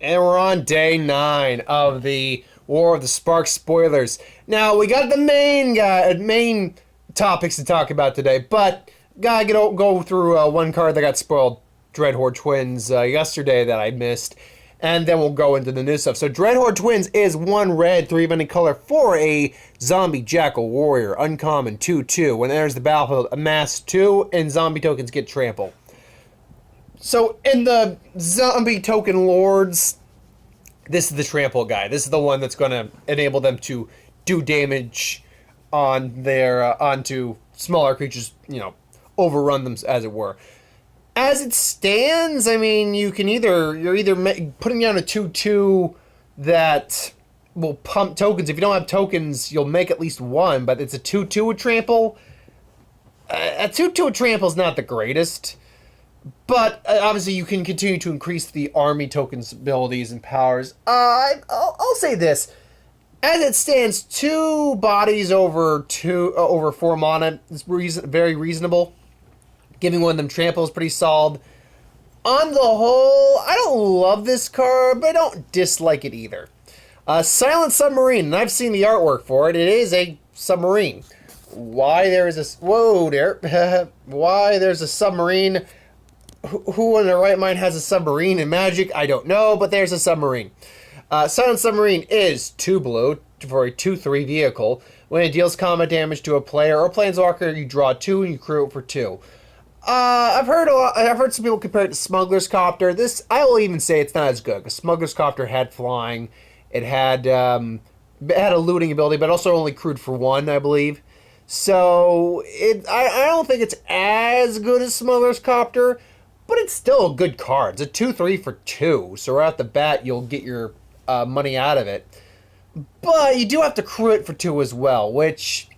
And we're on day 9 of the War of the Spark spoilers. Now, we got the main topics to talk about today, but gotta go through one card that got spoiled, Dreadhorde Twins, yesterday that I missed, and then we'll go into the new stuff. So Dreadhorde Twins is 1 red, 3 of any color for a zombie jackal warrior, uncommon, 2/2. When it enters the battlefield, amass 2, and zombie tokens get trampled. So in the zombie token lords, this is the trample guy. This is the one that's going to enable them to do damage on their onto smaller creatures, overrun them as it were. As it stands, I mean, you're either putting down a 2/2 that will pump tokens. If you don't have tokens, you'll make at least one, but it's a 2/2 with trample. A 2/2 with trample is not the greatest. But obviously, you can continue to increase the army tokens' abilities and powers. I'll say this: as it stands, 2 bodies over 4 mana is very reasonable. Giving one of them trample is pretty solid. On the whole, I don't love this card, but I don't dislike it either. Silent Submarine, and I've seen the artwork for it. It is a submarine. Why there's a submarine? Who in their right mind has a submarine in Magic? I don't know, but there's a submarine. Silent Submarine is 2 blue for a 2/3 vehicle. When it deals combat damage to a player or planeswalker, you draw 2 and you crew it for 2. I've heard some people compare it to Smuggler's Copter. This, I will even say it's not as good, because Smuggler's Copter had flying. It had a looting ability, but also only crewed for 1, I believe. So I don't think it's as good as Smuggler's Copter, but it's still a good card. It's a 2/3 for 2, so right off the bat, you'll get your money out of it. But you do have to crew it for 2 as well, which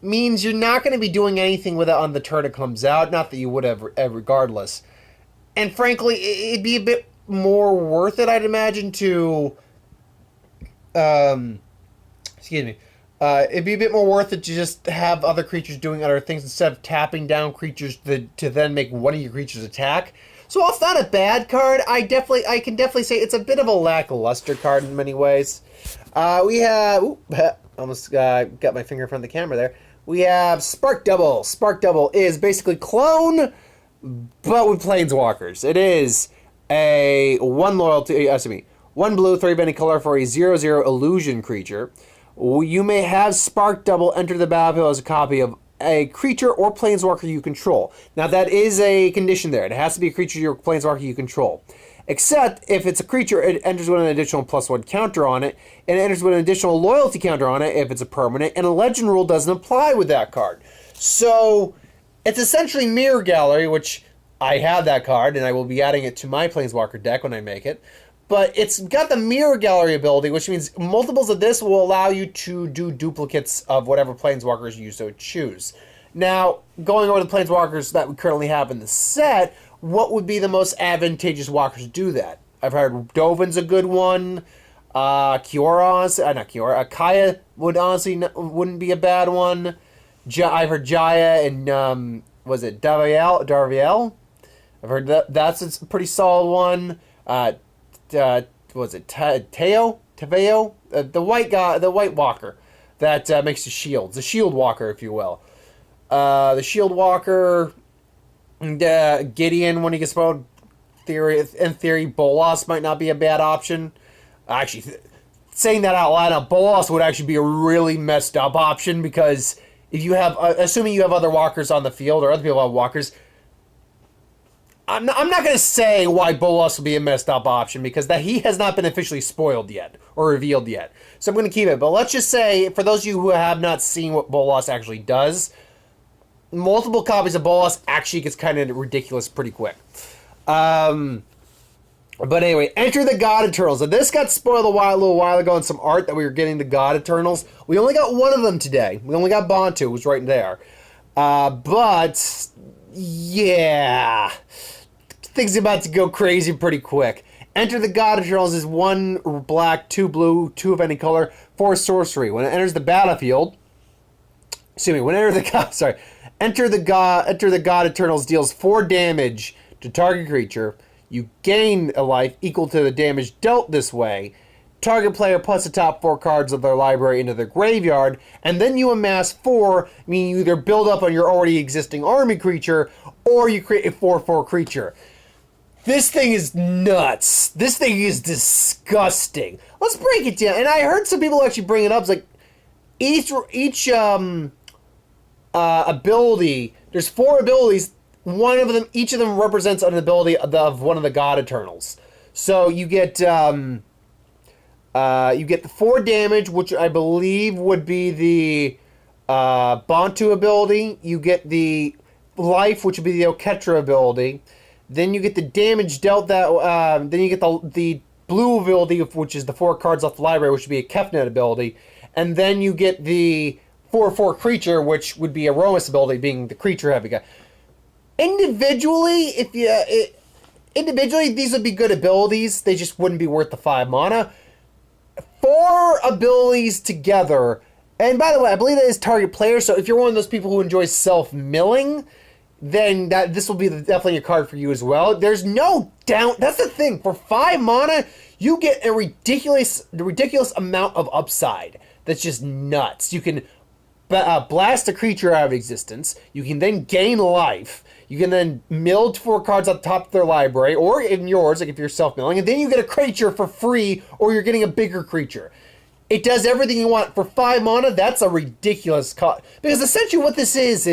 means you're not going to be doing anything with it on the turn it comes out. Not that you would have regardless. And frankly, it'd be a bit more worth it, I'd imagine, to... it'd be a bit more worth it to just have other creatures doing other things instead of tapping down creatures to then make one of your creatures attack. So while it's not a bad card, I can definitely say it's a bit of a lackluster card in many ways. We have... almost got my finger in front of the camera there. We have Spark Double. Spark Double is basically clone, but with planeswalkers. It is a 1 blue, 3 of any color for a 0/0 illusion creature. You may have Spark Double enter the battlefield as a copy of a creature or planeswalker you control. Now, that is a condition there. It has to be a creature or planeswalker you control. Except, if it's a creature, it enters with an additional +1 counter on it, and it enters with an additional loyalty counter on it if it's a permanent, and a legend rule doesn't apply with that card. So, it's essentially Mirror Gallery, which I have that card, and I will be adding it to my planeswalker deck when I make it. But it's got the Mirror Gallery ability, which means multiples of this will allow you to do duplicates of whatever planeswalkers you so choose. Now, going over the planeswalkers that we currently have in the set, what would be the most advantageous walkers to do that? I've heard Dovin's a good one. Kaya would honestly wouldn't be a bad one. I've heard Jaya and was it Darviel? I've heard that's a pretty solid one. Was it Teo? The white guy, the white walker that makes the shields, the shield walker, if you will. The shield walker, Gideon when he gets spoiled. In theory, Bolas might not be a bad option. Actually, saying that out loud, now Bolas would actually be a really messed up option, because if you have, assuming you have other walkers on the field or other people have walkers. I'm not going to say why Bolas will be a messed up option, because that he has not been officially spoiled yet or revealed yet. So I'm going to keep it. But let's just say, for those of you who have not seen what Bolas actually does, multiple copies of Bolas actually gets kind of ridiculous pretty quick. But anyway, enter the God Eternals. And this got spoiled a little while ago in some art that we were getting the God Eternals. We only got one of them today. We only got Bantu, who's right there. But yeah, things are about to go crazy pretty quick. Enter the God Eternals is 1 black, 2 blue, 2 of any color, 4 sorcery. When it enters the battlefield, enter the God Eternals deals 4 damage to target creature. You gain a life equal to the damage dealt this way. Target player puts the top 4 cards of their library into their graveyard, and then you amass 4, meaning you either build up on your already existing army creature, or you create a 4/4 creature. This thing is nuts. This thing is disgusting. Let's break it down. And I heard some people actually bring it up. It's like each ability. There's 4 abilities. One of them, each of them represents an ability of one of the God Eternals. So you get the 4 damage, which I believe would be the Bantu ability. You get the life, which would be the Oketra ability. Then you get the damage dealt that. Then you get the blue ability, which is the 4 cards off the library, which would be a Kefnet ability. And then you get the 4/4 creature, which would be a Romus ability, being the creature heavy guy. Individually, individually these would be good abilities. They just wouldn't be worth the 5 mana. 4 abilities together. And by the way, I believe that is target player. So if you're one of those people who enjoys self-milling, then this will be definitely a card for you as well. There's no doubt. That's the thing. For 5 mana, you get a ridiculous amount of upside. That's just nuts. You can blast a creature out of existence. You can then gain life. You can then mill 4 cards on top of their library, or in yours, like if you're self-milling, and then you get a creature for free, or you're getting a bigger creature. It does everything you want. For 5 mana, that's a ridiculous cost. Because essentially what this is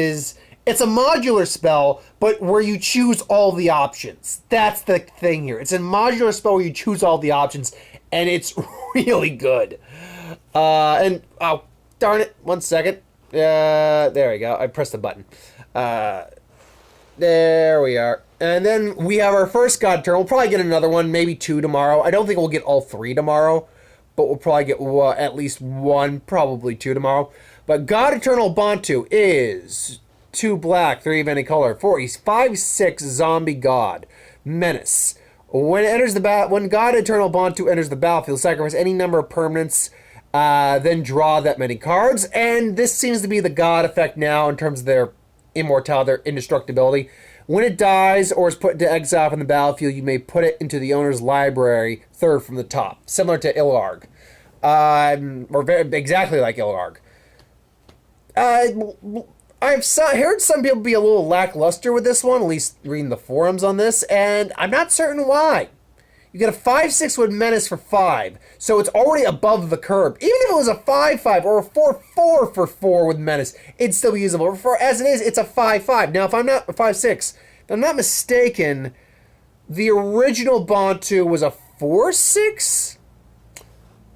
it's a modular spell, but where you choose all the options. That's the thing here. It's a modular spell where you choose all the options, and it's really good. Oh, darn it. 1 second. There we go. I pressed the button. There we are. And then we have our first God turn. We'll probably get another one, maybe 2 tomorrow. I don't think we'll get all 3 tomorrow, but we'll probably get at least 1, probably 2 tomorrow. But God Eternal Bantu is 2 black, 3 of any color. 4. He's 5/6 zombie god. Menace. When God Eternal Bantu enters the battlefield, sacrifice any number of permanents, then draw that many cards. And this seems to be the god effect now in terms of their immortality, their indestructibility. When it dies or is put into exile from the battlefield, you may put it into the owner's library, 3rd from the top, similar to Ilarg, exactly like Ilarg. I've heard some people be a little lackluster with this one, at least reading the forums on this, and I'm not certain why. You get a 5/6 with Menace for 5, so it's already above the curve. Even if it was a 5/5 or a 4/4 for 4 with Menace, it'd still be usable. As it is, it's a 5/5. Now, if I'm not 5/6, if I'm not mistaken, the original Bantu was a 4/6.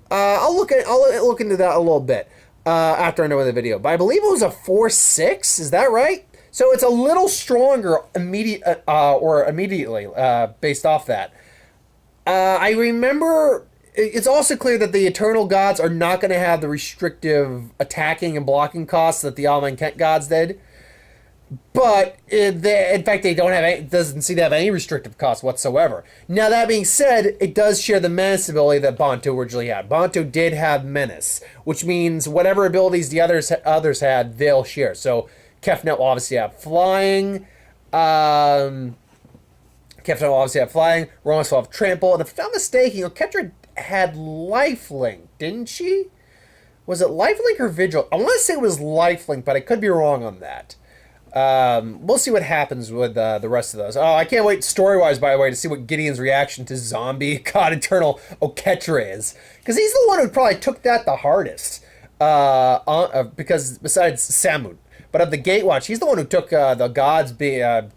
I'll look into that a little bit after I know the video. But I believe it was a 4/6. Is that right? So it's a little stronger immediately based off that. I remember it's also clear that the Eternal Gods are not going to have the restrictive attacking and blocking costs that the Alman Kent Gods did. But in fact, they doesn't seem to have any restrictive costs whatsoever. Now, that being said, it does share the Menace ability that Bantu originally had. Bantu did have Menace, which means whatever abilities the others had, they'll share. So Kefnet will obviously have flying. Romus will have trample. And if I'm not mistaken, Ketra had lifelink, didn't she? Was it lifelink or vigil? I want to say it was lifelink, but I could be wrong on that. We'll see what happens with the rest of those. Oh, I can't wait story-wise, by the way, to see what Gideon's reaction to zombie God Eternal Oketra is. Because he's the one who probably took that the hardest. Because besides Samut. But of the Gatewatch, he's the one who took the gods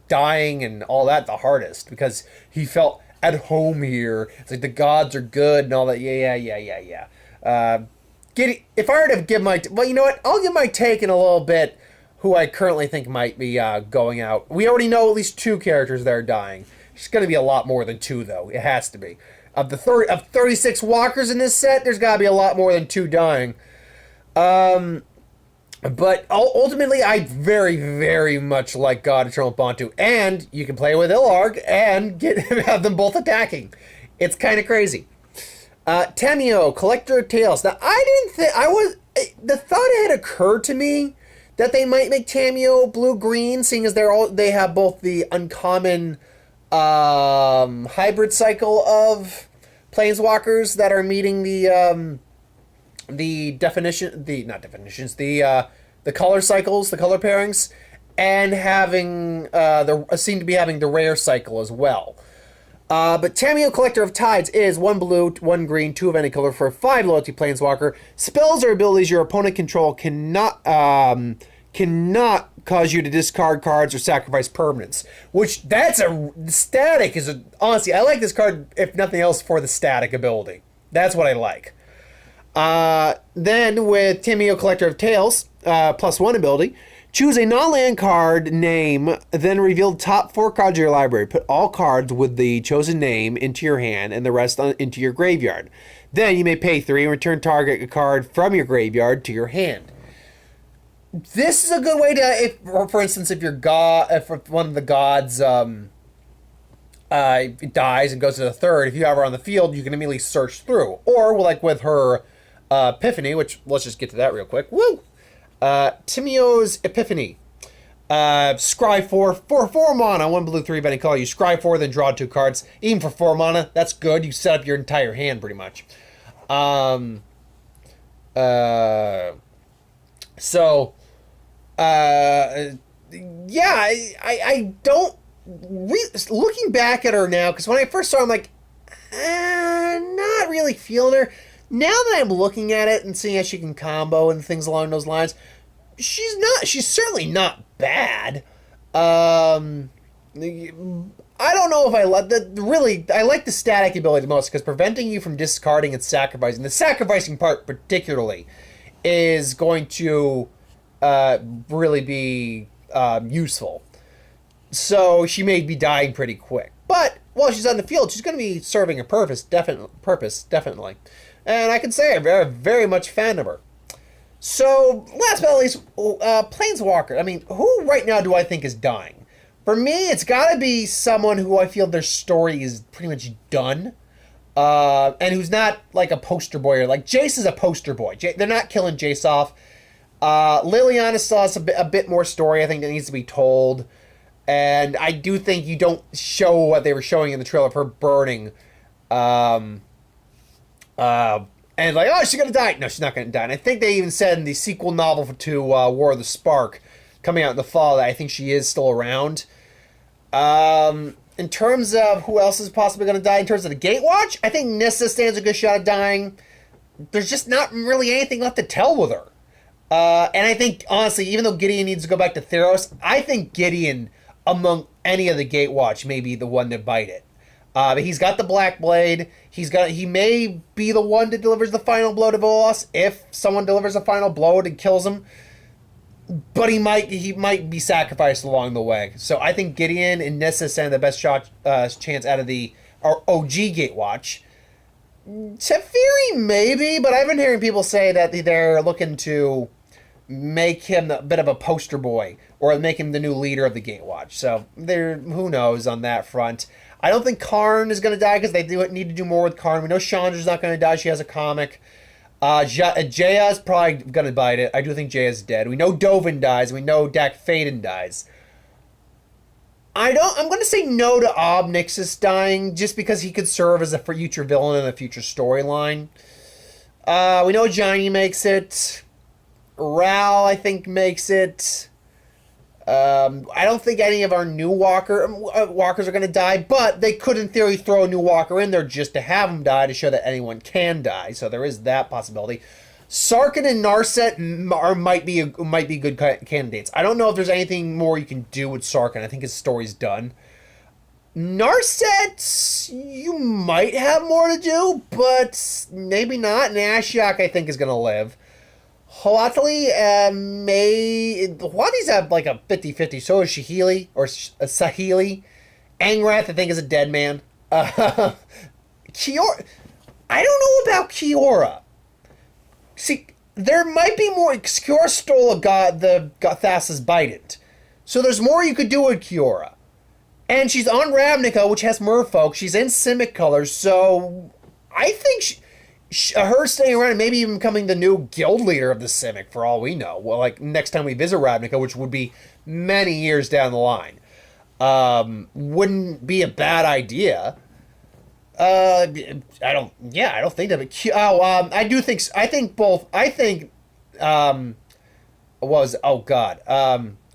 dying and all that the hardest. Because he felt at home here. It's like the gods are good and all that. Yeah. If I were to give my... Well, you know what? I'll give my take in a little bit who I currently think might be going out. We already know at least 2 characters that are dying. There's going to be a lot more than 2, though. It has to be. Of 36 walkers in this set, there's got to be a lot more than 2 dying. But ultimately, I very, very much like God Eternal Bantu. And you can play with Ilarg and have them both attacking. It's kind of crazy. Tamiyo, Collector of Tales. Now, I didn't think... The thought had occurred to me that they might make Tamiyo blue-green, seeing as they have both the uncommon hybrid cycle of planeswalkers that are meeting the definition, the not definitions, the color cycles, the color pairings, and having the seem to be having the rare cycle as well. But Tamiyo, Collector of Tides, is 1 blue, 1 green, 2 of any color for a 5 loyalty planeswalker. Spells or abilities your opponent control cannot cause you to discard cards or sacrifice permanents. Which, that's a... Static is a... Honestly, I like this card, if nothing else, for the static ability. That's what I like. Then, with Tamiyo, Collector of Tales, +1 ability, choose a non-land card name, then reveal the top 4 cards of your library. Put all cards with the chosen name into your hand and the rest into your graveyard. Then you may pay 3 and return target card from your graveyard to your hand. This is a good way to, if, for instance, if one of the gods dies and goes to the third, if you have her on the field, you can immediately search through. Or, like with her Epiphany, which, let's just get to that real quick. Woo! Tamiyo's Epiphany. Scry 4 mana, 1 blue, 3 of any color. You scry 4, then draw 2 cards. Even for 4 mana, that's good. You set up your entire hand, pretty much. Yeah, I don't... looking back at her now, because when I first saw her, I'm like, not really feeling her. Now that I'm looking at it and seeing how she can combo and things along those lines, she's certainly not bad. I don't know if I like I like the static ability the most, because preventing you from discarding and sacrificing, the sacrificing part particularly, is going to really be useful. So she may be dying pretty quick. But while she's on the field, she's going to be serving a purpose, definitely. And I can say I'm very, very much a fan of her. So, last but not least, Planeswalker. I mean, who right now do I think is dying? For me, it's got to be someone who I feel their story is pretty much done. And who's not like a poster boy. Or like, Jace is a poster boy. They're not killing Jace off. Liliana still has a bit more story, I think, that needs to be told. And I do think you don't show what they were showing in the trailer of her burning. And like, oh, she's going to die. No, she's not going to die. And I think they even said in the sequel novel to War of the Spark, coming out in the fall, that I think she is still around. In terms of who else is possibly going to die, in terms of the Gatewatch, I think Nissa stands a good shot at dying. There's just not really anything left to tell with her. And I think, honestly, even though Gideon needs to go back to Theros, I think Gideon, among any of the Gatewatch, may be the one to bite it. But he's got the Black Blade. He may be the one that delivers the final blow to Volos if someone delivers a final blow and kills him. But he might be sacrificed along the way. So I think Gideon and Nissa stand the best chance out of the OG Gatewatch. Teferi maybe, but I've been hearing people say that they're looking to make him a bit of a poster boy or make him the new leader of the Gatewatch. So who knows on that front. I don't think Karn is going to die because they need to do more with Karn. We know Chandra's not going to die. She has a comic. Jaya is probably going to bite it. I do think Jaya's dead. We know Dovin dies. We know Dak Faden dies. I'm going to say no to Obnixis dying just because he could serve as a future villain in a future storyline. We know Johnny makes it. Ral, I think, makes it. I don't think any of our new walkers are going to die, but they could, in theory, throw a new walker in there just to have him die to show that anyone can die. So there is that possibility. Sarkhan and Narset might be good candidates. I don't know if there's anything more you can do with Sarkhan. I think his story's done. Narset, you might have more to do, but maybe not. And Ashiok, I think, is going to live. Huatli Huatli's have like a 50-50. So is Shahili or Sahili. Angrath, I think, is a dead man. Kiora, I don't know about Kiora. See, there might be more. Kiora stole the Thassa's Bident. So there's more you could do with Kiora. And she's on Ravnica, which has merfolk. She's in Simic colors, so I think her staying around and maybe even becoming the new guild leader of the Simic, for all we know. Well, like, next time we visit Ravnica, which would be many years down the line. wouldn't be a bad idea. I don't. Yeah, I don't think that. I do think. I think both. I think. Was oh god.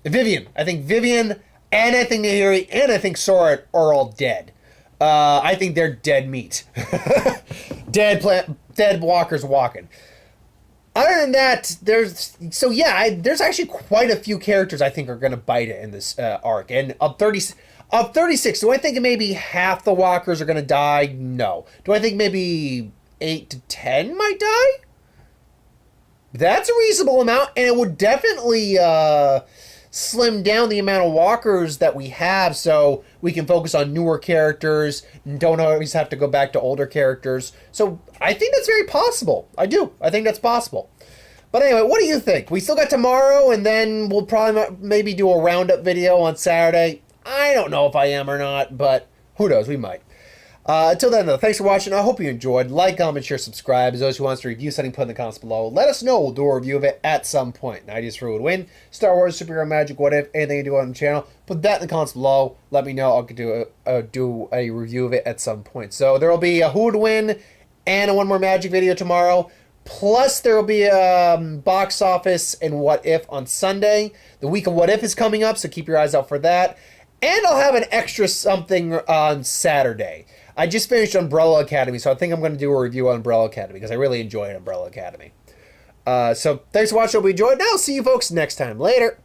Vivian. I think Vivian and I think Nahiri and I think Sora are all dead. I think they're dead meat. Dead walkers walking. Other than that, there's actually quite a few characters I think are going to bite it in this arc. And of 36, do I think maybe half the walkers are going to die? No. Do I think maybe 8 to 10 might die? That's a reasonable amount, and it would definitely slim down the amount of walkers that we have so we can focus on newer characters and don't always have to go back to older characters. So I think that's very possible. I do. I think that's possible. But anyway, what do you think? We still got tomorrow, and then we'll probably maybe do a roundup video on Saturday. I don't know if I am or not, but who knows? We might. Until then, though, thanks for watching. I hope you enjoyed. Like, comment, share, subscribe. As those who wants to review something, put in the comments below. Let us know. We'll do a review of it at some point. Ideas for who would win. Star Wars, superhero, magic, what if, anything you do on the channel. Put that in the comments below. Let me know. I'll do a review of it at some point. So there will be a who would win and a one more magic video tomorrow. Plus, there will be a box office and what if on Sunday. The week of what if is coming up, so keep your eyes out for that. And I'll have an extra something on Saturday. I just finished Umbrella Academy, so I think I'm going to do a review on Umbrella Academy because I really enjoyed Umbrella Academy. So thanks for watching. Hope you enjoyed. Now, I'll see you folks next time. Later.